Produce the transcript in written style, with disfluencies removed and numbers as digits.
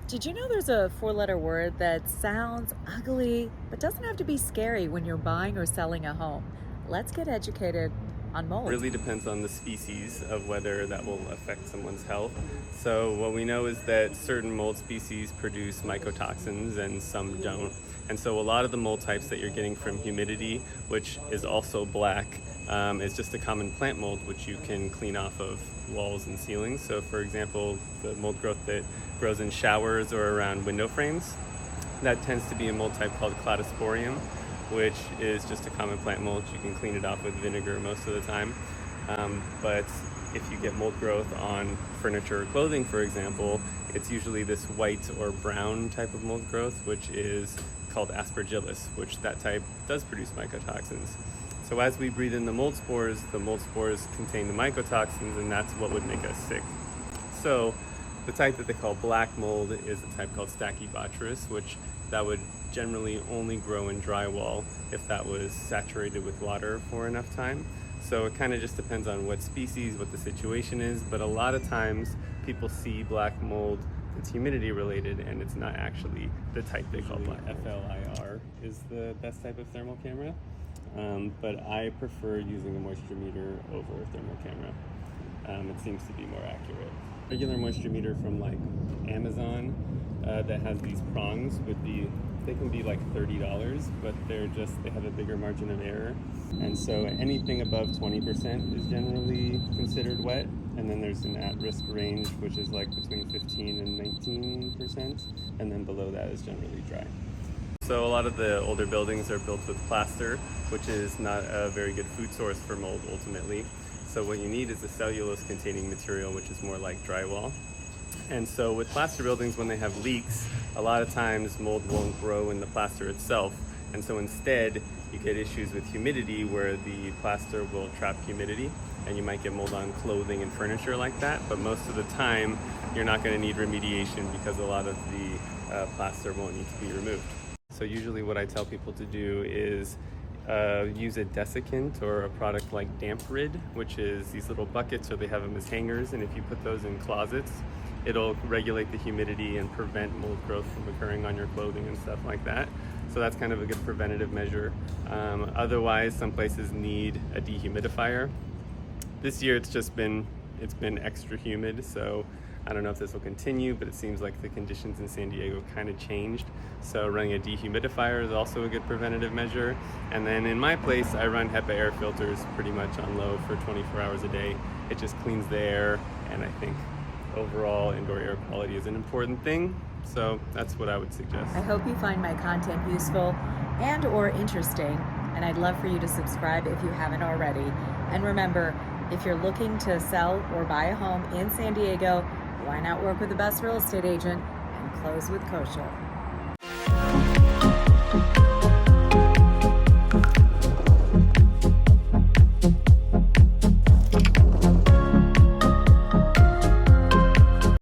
Did you know there's a four-letter word that sounds ugly but doesn't have to be scary when you're buying or selling a home? Let's get educated on mold. Really depends on the species of whether that will affect someone's health. So what we know is that certain mold species produce mycotoxins and some don't. And so a lot of the mold types that you're getting from humidity, which is also black, is just a common plant mold which you can clean off of walls and ceilings. So for example, the mold growth that grows in showers or around window frames, that tends to be a mold type called cladosporium, which is just a common plant mold. You can clean it off with vinegar most of the time. But if you get mold growth on furniture or clothing, for example, it's usually this white or brown type of mold growth, which is called aspergillus, which that type does produce mycotoxins. So as we breathe in the mold spores contain the mycotoxins, and that's what would make us sick. So the type that they call black mold is a type called Stachybotrys, which that would generally only grow in drywall if that was saturated with water for enough time. So it kind of just depends on what species, what the situation is, but a lot of times people see black mold that's humidity related, and it's not actually the type they call black. FLIR is the best type of thermal camera, but I prefer using a moisture meter over a thermal camera. It seems to be more accurate. Regular moisture meter from like Amazon that has these prongs they can be like $30, but they have a bigger margin of error. And so anything above 20% is generally considered wet. And then there's an at-risk range, which is like between 15 and 19%. And then below that is generally dry. So a lot of the older buildings are built with plaster, which is not a very good food source for mold ultimately. So what you need is a cellulose containing material, which is more like drywall. And so with plaster buildings, when they have leaks, a lot of times mold won't grow in the plaster itself. And so instead, you get issues with humidity where the plaster will trap humidity, and you might get mold on clothing and furniture like that. But most of the time, you're not going to need remediation because a lot of the plaster won't need to be removed. So usually what I tell people to do is use a desiccant or a product like Damp Rid, which is these little buckets, or they have them as hangers, and if you put those in closets, it'll regulate the humidity and prevent mold growth from occurring on your clothing and stuff like that. So that's kind of a good preventative measure. Otherwise, some places need a dehumidifier. This year it's been extra humid, so I don't know if this will continue, but it seems like the conditions in San Diego kind of changed. So running a dehumidifier is also a good preventative measure. And then in my place, I run HEPA air filters pretty much on low for 24 hours a day. It just cleans the air, and I think overall indoor air quality is an important thing. So that's what I would suggest. I hope you find my content useful and or interesting, and I'd love for you to subscribe if you haven't already. And remember, if you're looking to sell or buy a home in San Diego, why not work with the best real estate agent and close with Kaushal?